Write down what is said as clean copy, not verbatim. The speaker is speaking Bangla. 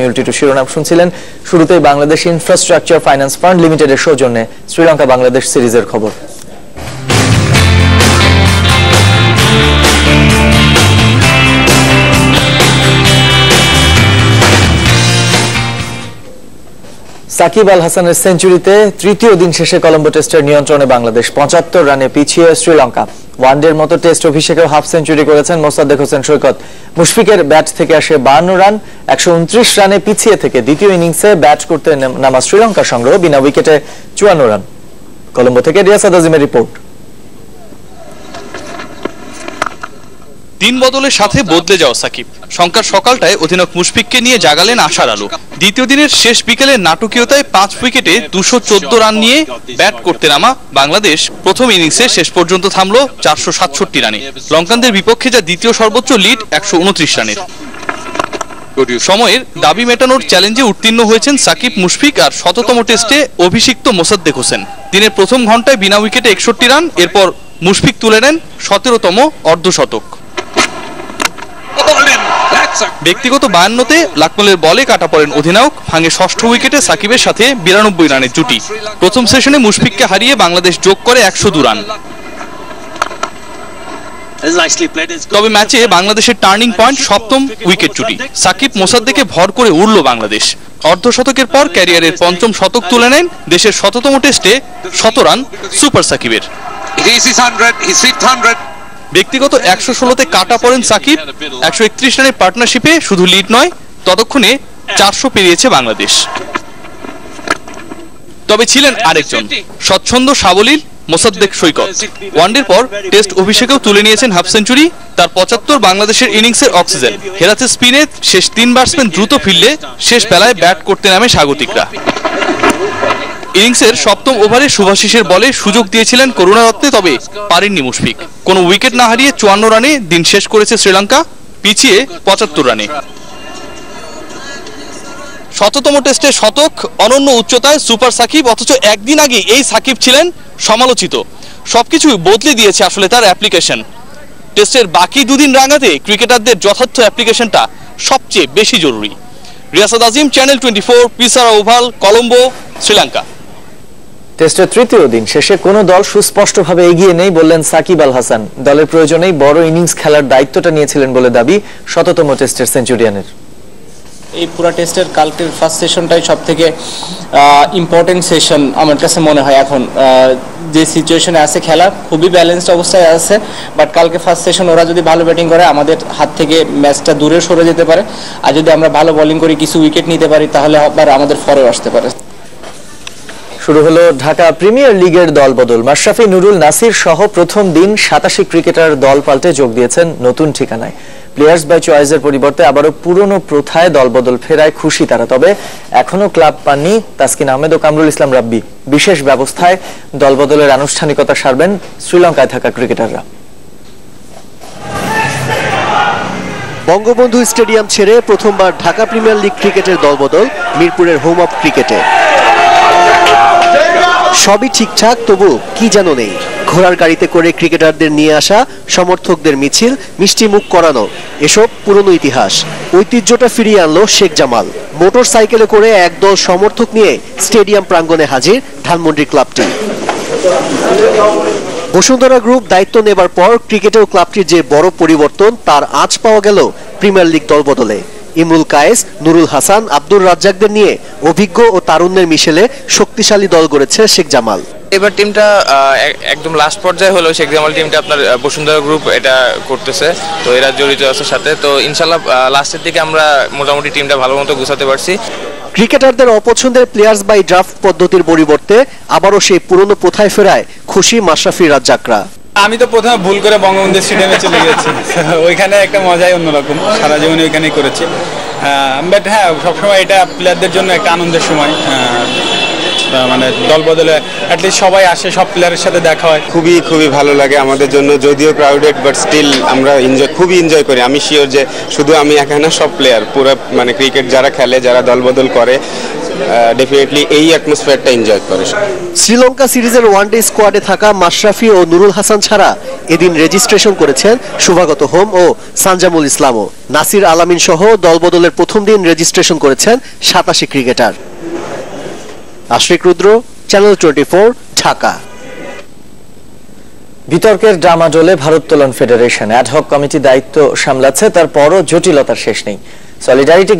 মিউলটি টু শিরোনাম শুনছিলেন। শুরুতেই বাংলাদেশ ইনফ্রাস্ট্রাকচার ফাইন্যান্স ফান্ড লিমিটেডের সৌজন্যে শ্রীলঙ্কা বাংলাদেশ সিরিজের খবর। সাকিব আল হাসানের সেঞ্চুরিতে তৃতীয় দিন শেষে কলম্বো টেস্টের নিয়ন্ত্রণে বাংলাদেশ। ৭৫ রানে পিছিয়ে শ্রীলঙ্কা। ওয়ানডের মতো টেস্ট অভিষেকেও হাফ সেঞ্চুরি করেছেন মোসাদ্দেক হোসেন সৈকত। মুশফিকের ব্যাট থেকে আসে ৫২ রান। ১২৯ রানে পিছিয়ে থেকে দ্বিতীয় ইনিংসে ব্যাট করতে নামা শ্রীলঙ্কার সংগ্রহ বিনা উইকেটে ৫৪ রান। কলম্বো থেকে রিয়াসাদ আজিমের রিপোর্ট। দিন বদলের সাথে বদলে যাওয়া সাকিব। শঙ্কার সকালটায় অধিনায়ক মুশফিককে নিয়ে জাগালেন আশার আলো। দ্বিতীয় দিনের শেষ বিকেলে নাটকীয়তায় ৫ উইকেটে ২১৪ রান নিয়ে ব্যাট করতে নামা বাংলাদেশ প্রথম ইনিংসে শেষ পর্যন্ত থামল ৪৬৭ রানে। লঙ্কানদের বিপক্ষে যা দ্বিতীয় সর্বোচ্চ লিড ১২৯ রানের। সময়ের দাবি মেটানোর চ্যালেঞ্জে উত্তীর্ণ হয়েছেন সাকিব, মুশফিক আর শততম টেস্টে অভিষিক্ত মোসাদ্দেক হোসেন। দিনের প্রথম ঘন্টায় বিনা উইকেটে ৬১ রান। এরপর মুশফিক তুলে নেন ১৭তম অর্ধশতক। ব্যক্তিগত ৫২তে লাকমলের বলে কাটা পড়েন অধিনায়ক। ভাঙে ষষ্ঠ উইকেটে সাকিবের সাথে ৯২ রানের জুটি। প্রথম সেশনে মুশফিককে হারিয়ে বাংলাদেশ যোগ করে ১০২ রান। তবে ম্যাচে বাংলাদেশের টার্নিং পয়েন্ট সপ্তম উইকেট জুটি। সাকিব মোসাদ্দেকে ভর করে উড়ল বাংলাদেশ। অর্ধশতকের পর ক্যারিয়ারের পঞ্চম শতক তুলে নেন দেশের শততম টেস্টে ১০০ রান সুপার সাকিবের। ব্যক্তিগত ১১৬তে কাটা পড়েন সাকিব। ১৩১ রানের পার্টনারশিপে শুধু লিড নয়, ততক্ষণে ৪০০ পেরিয়েছে বাংলাদেশ। তবে ছিলেন আরেকজন স্বচ্ছন্দ সাবলীল মোসাদ্দেক সৈকত। ওয়ানডের পর টেস্ট অভিষেকেও তুলে নিয়েছেন হাফ সেঞ্চুরি। তার ৭৫ বাংলাদেশের ইনিংসের অক্সিজেন। হেরাতে স্পিনে শেষ ৩ ব্যাটসম্যান দ্রুত ফিরলে শেষ বেলায় ব্যাট করতে নামে স্বাগতিকরা। ইনিংসের সপ্তম ওভারে শুভাশিসের বলে সুযোগ দিয়েছিলেন করুণারত্নে, তবে পারেননি মুশফিক। কোনো উইকেট না হারিয়ে ৫৪ রানে দিন শেষ করেছে শ্রীলঙ্কা, পিছিয়ে ৭৫ রানে। শততম টেস্টে শতক, অনন্য উচ্চতায় সুপার সাকিব। অথচ একদিন আগে এই সাকিব ছিলেন সমালোচিত। সবকিছুই বদলে দিয়েছে আসলে তার অ্যাপ্লিকেশন। টেস্টের বাকি দুদিন রাঙাতে ক্রিকেটারদের যথার্থ অ্যাপ্লিকেশনটা সবচেয়ে বেশি জরুরি। রিয়াসাদ আজিম, চ্যানেল 24, পিসারা ওভাল, কলম্বো, শ্রীলঙ্কা। টেস্টের তৃতীয় দিন শেষে কোনো দল সুস্পষ্টভাবে এগিয়ে নেই বললেন সাকিব আল হাসান। দলের প্রয়োজনেই বড় ইনিংস খেলার দায়িত্বটা নিয়েছিলেন বলে দাবি শততম টেস্টের সেঞ্চুরিয়ানের। এই পুরো টেস্টের কালকের ফার্স্ট সেশনটাই সব থেকে ইম্পর্টেন্ট সেশন আমার কাছে মনে হয়। এখন যে সিচুয়েশনে আছে খেলা খুবই ব্যালেন্সড অবস্থায় আছে, বাট কালকে ফার্স্ট সেশন ওরা যদি ভালো ব্যাটিং করে আমাদের হাত থেকে ম্যাচটা দূরে সরে যেতে পারে। আর যদি আমরা ভালো বোলিং করি, কিছু উইকেট নিতে পারি, তাহলে আবার আমাদের ফরেও আসতে পারে। শুরু হলো ঢাকা প্রিমিয়ার লিগের দলবদল। মাশরাফি, নুরুল, নাসির সহ প্রথম দিন ৮৭ ক্রিকেটার দল পাল্টে যোগ দিয়েছেন নতুন ঠিকানায়। প্লেয়ার্স বাই চয়েসের পরিবর্তে আবারও পুরনো প্রথায় দলবদল ফেরায় খুশি তারা। তবে এখনো ক্লাব পাননি তাসকিন আহমেদ ও কামরুল ইসলাম রাব্বি। বিশেষ ব্যবস্থায় দলবদলের আনুষ্ঠানিকতা সারবেন শ্রীলঙ্কায় থাকা ক্রিকেটাররা। বঙ্গবন্ধু স্টেডিয়াম ছেড়ে প্রথমবার ঢাকা প্রিমিয়ার লিগ ক্রিকেটের দলবদল মিরপুরের হোম অফ ক্রিকেটে। সবই ঠিকঠাক, তবু কি যেন নেই। ঘোড়ার গাড়িতে করে ক্রিকেটারদের নিয়ে আসা, সমর্থকদের মিছিল, মিষ্টি মুখ করানো, এসব পুরনো ইতিহাস। ঐতিহ্যটা ফিরিয়ে আনলো শেখ জামাল। মোটর সাইকেলে করে একদল সমর্থক নিয়ে স্টেডিয়াম প্রাঙ্গণে হাজির ধানমন্ডি ক্লাবটি। বসুন্ধরা গ্রুপ দায়িত্ব নেবার পর ক্রিকেটেও ক্লাবটির যে বড় পরিবর্তন, তার আঁচ পাওয়া গেল প্রিমিয়ার লিগ দলবদলে। ইমরুল কায়েস, নুরুল হাসান, আব্দুর রাজ্জাকদের নিয়ে অভিজ্ঞ ও তারুণ্যের মিশেলে শক্তিশালী দল গড়েছে শেখ জামাল। এবার টিমটা একদম লাস্ট পর্যায়ে হলো। শেখ জামাল টিমটা আপনার বসুন্ধরা গ্রুপ এটা করতেছে, তো এরা জড়িত আছে সাথে। তো ইনশাল্লাহ লাস্টের দিকে আমরা মোটামুটি টিমটা ভালো মতো গুছাতে পারছি। ক্রিকেটারদের অপছন্দের প্লেয়ার্স বাই ড্রাফট পদ্ধতির পরিবর্তে আবারও সেই পুরনো প্রথায় ফেরায় খুশি মাশরাফি, রাজ্জাকরা। আমি তো প্রথমে ভুল করে বঙ্গবন্ধু স্টেডিয়ামে চলে গেছি। ওইখানে একটা মজাই অন্যরকম, সারা জীবনে ওইখানেই করেছি। বাট হ্যাঁ, সবসময় এটা প্লেয়ারদের জন্য একটা আনন্দের সময়। মানে দল বদলে অ্যাটলিস্ট সবাই আসে, সব প্লেয়ারের সাথে দেখা হয়। খুবই ভালো লাগে আমাদের জন্য, যদিও ক্রাউডেড বাট স্টিল আমরা খুবই এনজয় করি। আমি শিওর যে শুধু আমি একা না, সব প্লেয়ার পুরো মানে ক্রিকেট যারা খেলে, যারা দল বদল করে, ডেফিনেটলি এই অ্যাটমসফিয়ারটা এনজয় করে। শ্রীলঙ্কা সিরিজের ওয়ানডে স্কোয়াডে থাকা মাশরাফি ও নুরুল হাসান ছাড়া এদিন রেজিস্ট্রেশন করেছেন শুভাগত হোম ও সানজামুল ইসলামও। নাসির আলামিন সহ দলবদলের প্রথম দিন রেজিস্ট্রেশন করেছেন 87 ক্রিকেটার। আশরিক রুদ্র, চ্যানেল 24, ঢাকা। বিতর্কের ডামাডোলে ভারোত্তোলন ফেডারেশন অ্যাডহক কমিটি দায়িত্ব সামলাচ্ছে, তারপরও জটিলতার শেষ নেই। সলিডারিটি